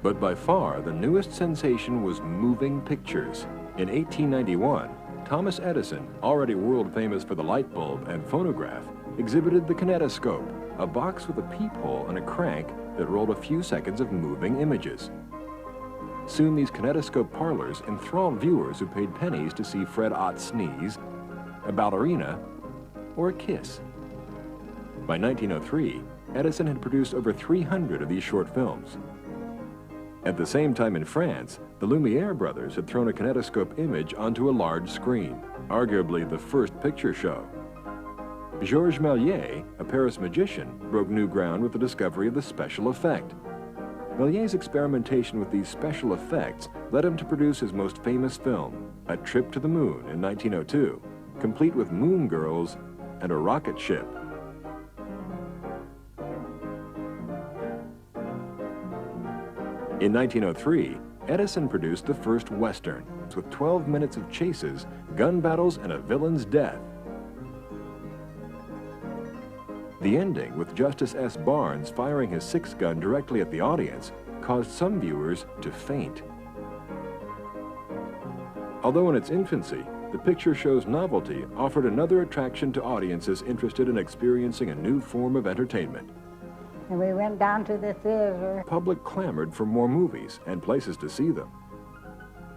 But by far, the newest sensation was moving pictures. In 1891, Thomas Edison, already world famous for the light bulb and phonograph, exhibited the kinetoscope, a box with a peephole and a crank that rolled a few seconds of moving images. Soon these kinetoscope parlors enthralled viewers who paid pennies to see Fred Ott sneeze, a ballerina, or a kiss. By 1903, Edison had produced over 300 of these short films. At the same time in France, the Lumiere brothers had thrown a kinetoscope image onto a large screen, arguably the first picture show. Georges Méliès, a Paris magician, broke new ground with the discovery of the special effect. Méliès's experimentation with these special effects led him to produce his most famous film, A Trip to the Moon in 1902, complete with moon girls and a rocket ship. In 1903, Edison produced the first Western, with 12 minutes of chases, gun battles, and a villain's death. The ending, with Justice S. Barnes firing his 6-gun directly at the audience, caused some viewers to faint. Although in its infancy, the picture show's novelty offered another attraction to audiences interested in experiencing a new form of entertainment. And we went down to the theater. The public clamored for more movies and places to see them.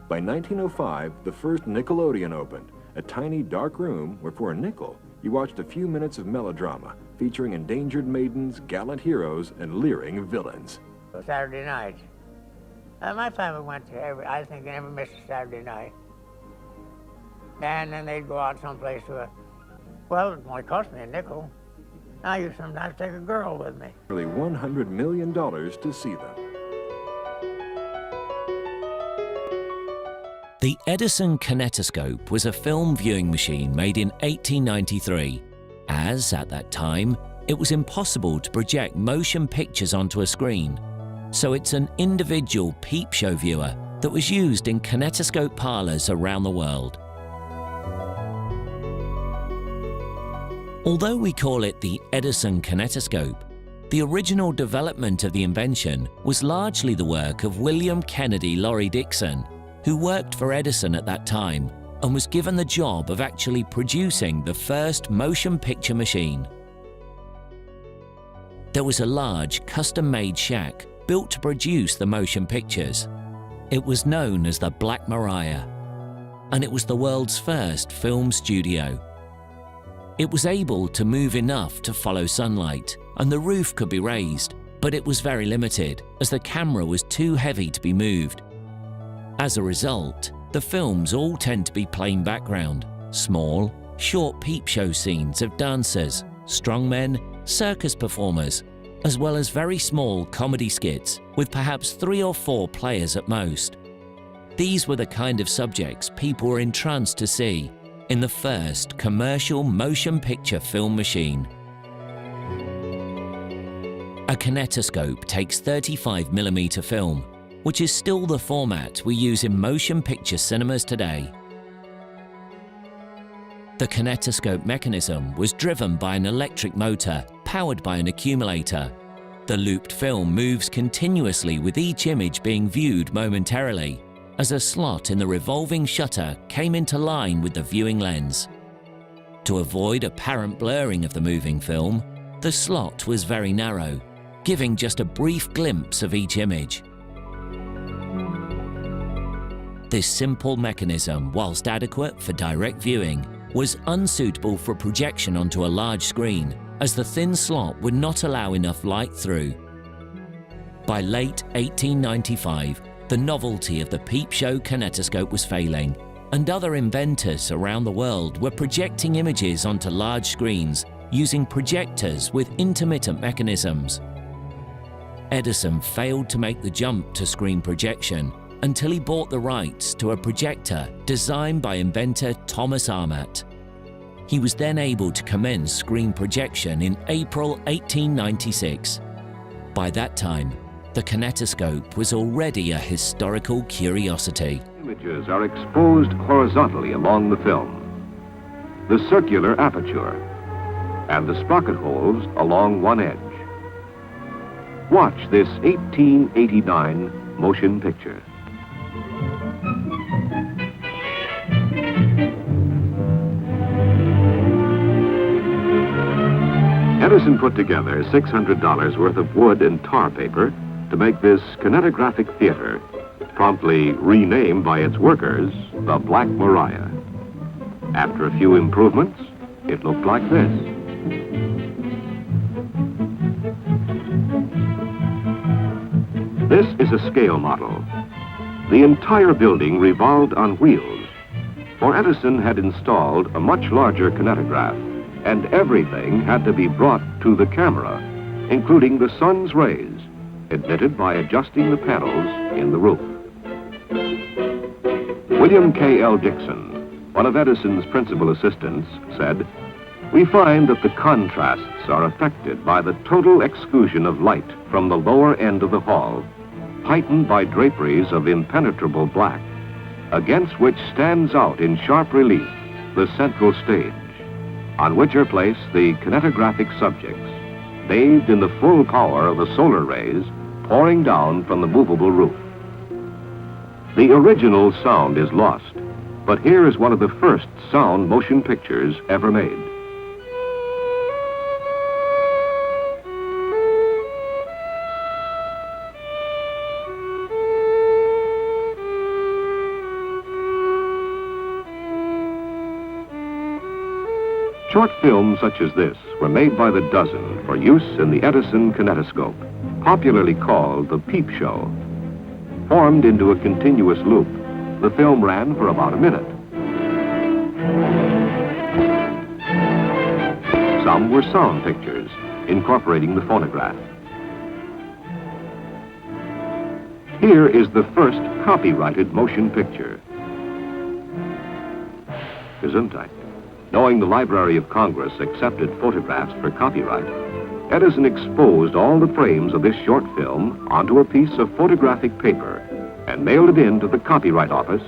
By 1905, the first Nickelodeon opened, a tiny dark room where for a nickel, you watched a few minutes of melodrama featuring endangered maidens, gallant heroes, and leering villains. Saturday night. My family went to I think they never missed a Saturday night. And then they'd go out someplace well, it only cost me a nickel. I used to sometimes take a girl with me. Nearly $100 million to see them. The Edison kinetoscope was a film viewing machine made in 1893, as, at that time, it was impossible to project motion pictures onto a screen. So it's an individual peep show viewer that was used in kinetoscope parlors around the world. Although we call it the Edison kinetoscope, the original development of the invention was largely the work of William Kennedy Laurie Dixon, who worked for Edison at that time and was given the job of actually producing the first motion picture machine. There was a large, custom-made shack built to produce the motion pictures. It was known as the Black Maria, and it was the world's first film studio. It was able to move enough to follow sunlight, and the roof could be raised, but it was very limited as the camera was too heavy to be moved. As a result, the films all tend to be plain background, small, short peep show scenes of dancers, strongmen, circus performers, as well as very small comedy skits with perhaps 3 or 4 players at most. These were the kind of subjects people were entranced to see in the first commercial motion picture film machine. A kinetoscope takes 35mm film, which is still the format we use in motion picture cinemas today. The kinetoscope mechanism was driven by an electric motor powered by an accumulator. The looped film moves continuously with each image being viewed momentarily, as a slot in the revolving shutter came into line with the viewing lens. To avoid apparent blurring of the moving film, the slot was very narrow, giving just a brief glimpse of each image. This simple mechanism, whilst adequate for direct viewing, was unsuitable for projection onto a large screen, as the thin slot would not allow enough light through. By late 1895, the novelty of the peep show kinetoscope was failing, and other inventors around the world were projecting images onto large screens using projectors with intermittent mechanisms. Edison failed to make the jump to screen projection until he bought the rights to a projector designed by inventor Thomas Armat. He was then able to commence screen projection in April 1896. By that time, the kinetoscope was already a historical curiosity. Images are exposed horizontally along the film, the circular aperture, and the sprocket holes along one edge. Watch this 1889 motion picture. Edison put together $600 worth of wood and tar paper to make this kinetographic theater, promptly renamed by its workers the Black Maria. After a few improvements, it looked like this. This is a scale model. The entire building revolved on wheels, for Edison had installed a much larger kinetograph, and everything had to be brought to the camera, including the sun's rays, admitted by adjusting the panels in the roof. William K.L. Dixon, one of Edison's principal assistants, said, "We find that the contrasts are affected by the total exclusion of light from the lower end of the hall, heightened by draperies of impenetrable black, against which stands out in sharp relief the central stage, on which are placed the kinetographic subjects, bathed in the full power of the solar rays pouring down from the movable roof. The original sound is lost, but here is one of the first sound motion pictures ever made. Short films such as this were made by the dozen for use in the Edison kinetoscope, popularly called the peep show. Formed into a continuous loop, the film ran for about a minute. Some were sound pictures, incorporating the phonograph. Here is the first copyrighted motion picture. Gesundheit. Knowing the Library of Congress accepted photographs for copyright, Edison exposed all the frames of this short film onto a piece of photographic paper and mailed it in to the Copyright Office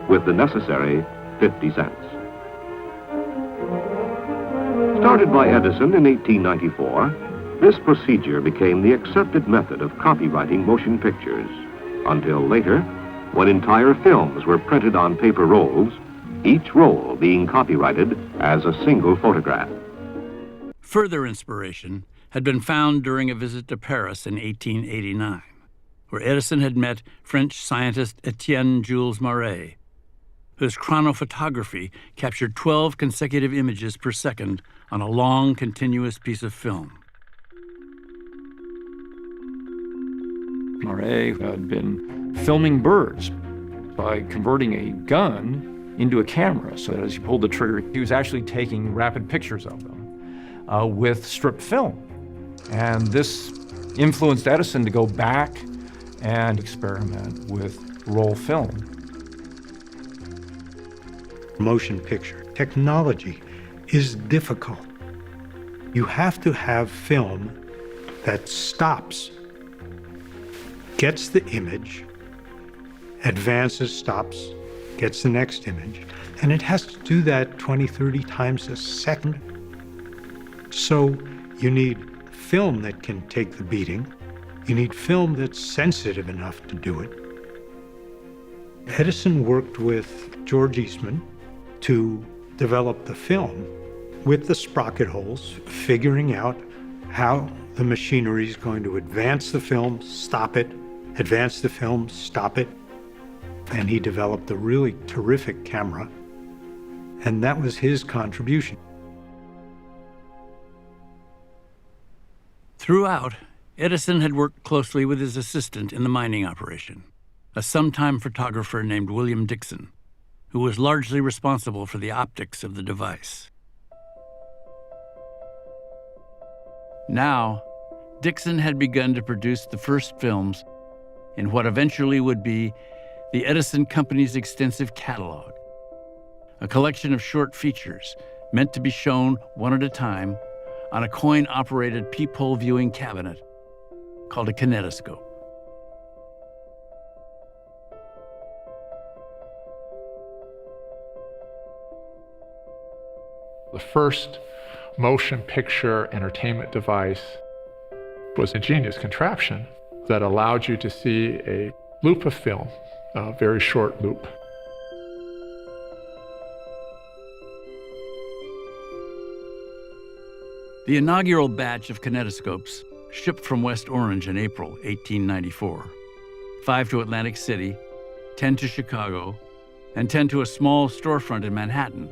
with the necessary 50 cents. Started by Edison in 1894, this procedure became the accepted method of copyrighting motion pictures, until later, when entire films were printed on paper rolls, each roll being copyrighted as a single photograph. Further inspiration had been found during a visit to Paris in 1889, where Edison had met French scientist Etienne Jules Marey, whose chronophotography captured 12 consecutive images per second on a long, continuous piece of film. Marey had been filming birds by converting a gun into a camera, so that as he pulled the trigger, he was actually taking rapid pictures of them with strip film. And this influenced Edison to go back and experiment with roll film. Motion picture technology is difficult. You have to have film that stops, gets the image, advances, stops, gets the next image, and it has to do that 20, 30 times a second. So you need film that can take the beating. You need film that's sensitive enough to do it. Edison worked with George Eastman to develop the film with the sprocket holes, figuring out how the machinery is going to advance the film, stop it, advance the film, stop it. And he developed a really terrific camera, and that was his contribution. Throughout, Edison had worked closely with his assistant in the mining operation, a sometime photographer named William Dixon, who was largely responsible for the optics of the device. Now, Dixon had begun to produce the first films in what eventually would be the Edison Company's extensive catalog, a collection of short features meant to be shown one at a time on a coin-operated peephole viewing cabinet called a kinetoscope. The first motion picture entertainment device was an ingenious contraption that allowed you to see a loop of film, a very short loop. The inaugural batch of kinetoscopes shipped from West Orange in April 1894, 5 to Atlantic City, 10 to Chicago, and 10 to a small storefront in Manhattan,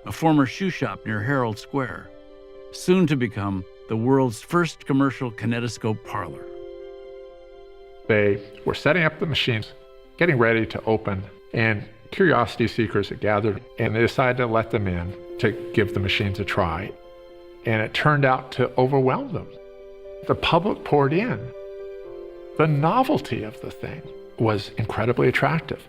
a former shoe shop near Herald Square, soon to become the world's first commercial kinetoscope parlor. They were setting up the machines, getting ready to open, and curiosity seekers had gathered, and they decided to let them in to give the machines a try. And it turned out to overwhelm them. The public poured in. The novelty of the thing was incredibly attractive.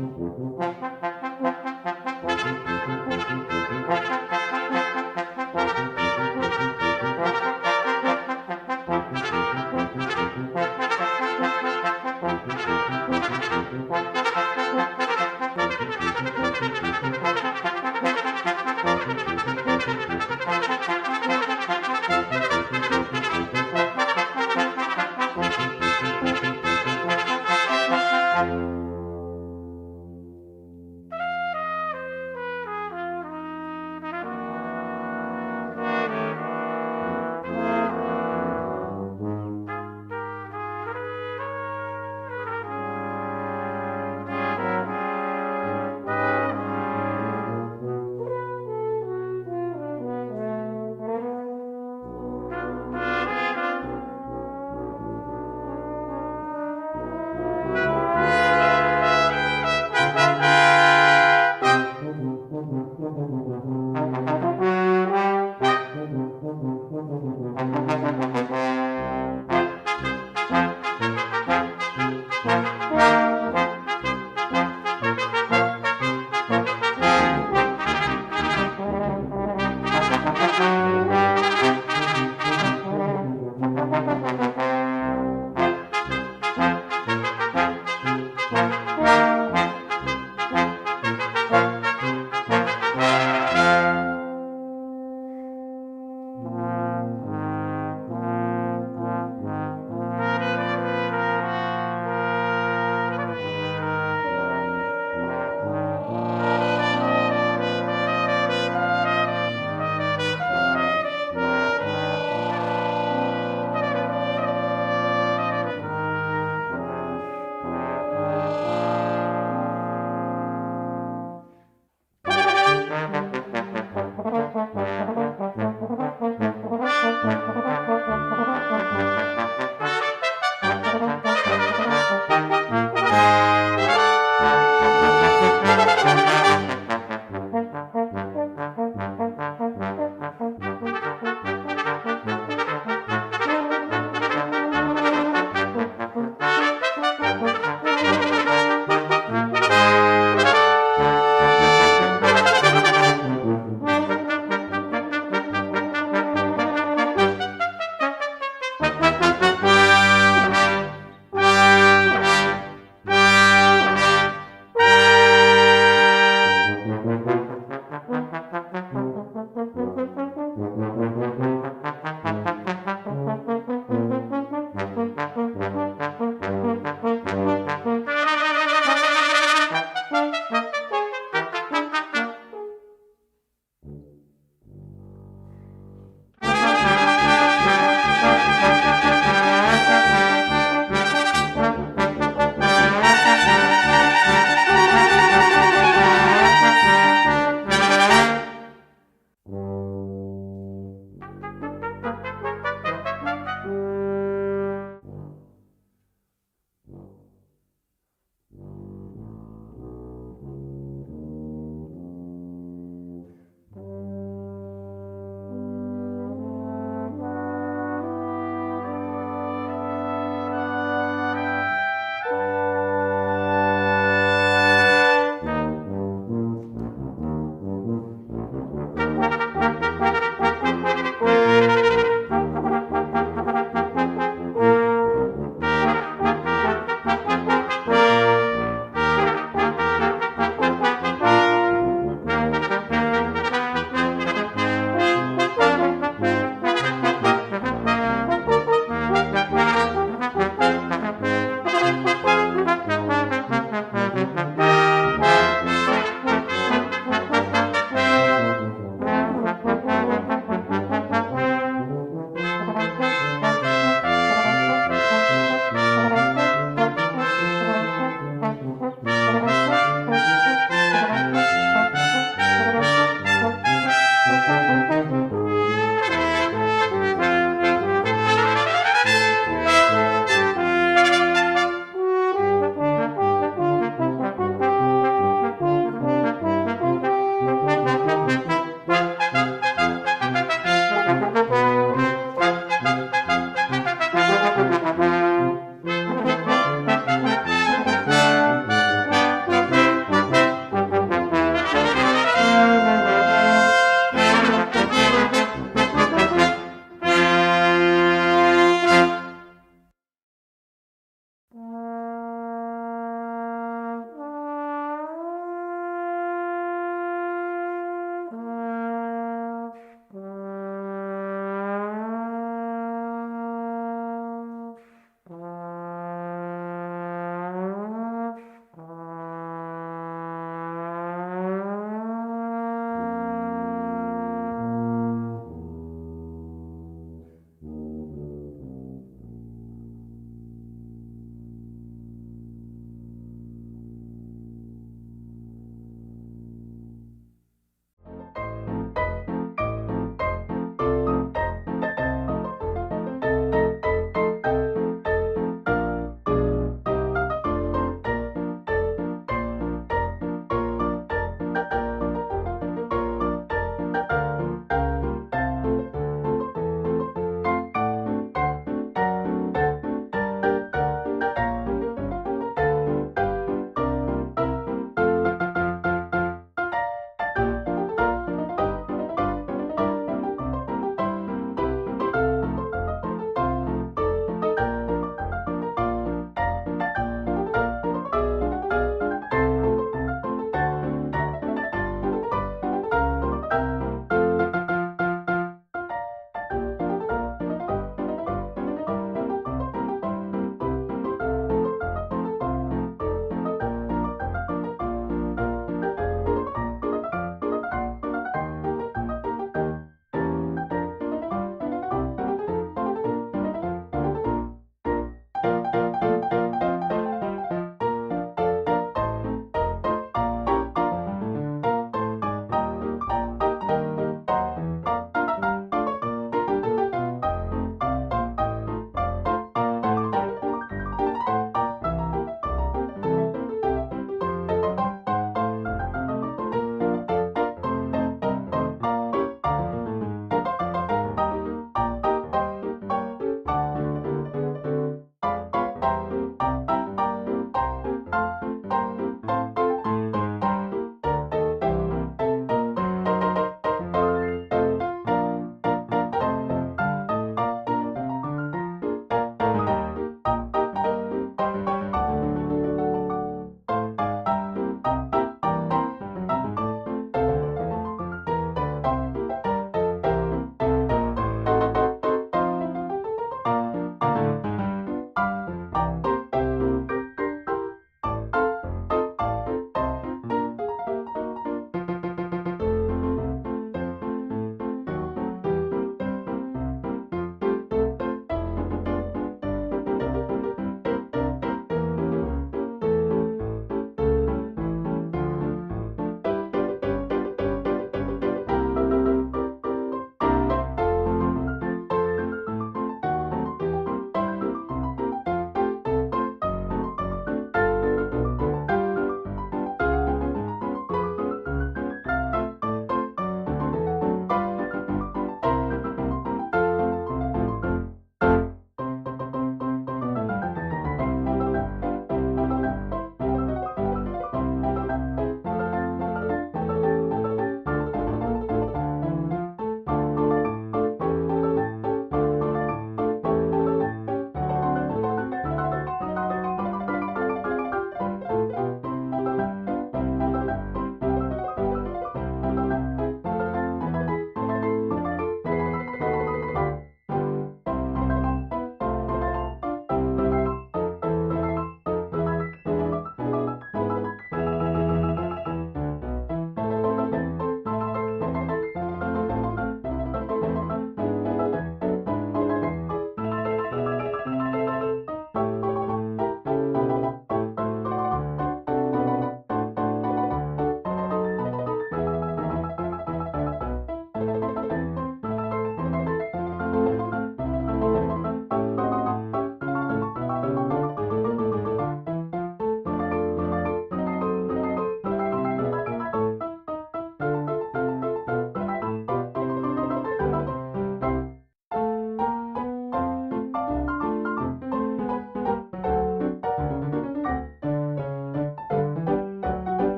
Preshow.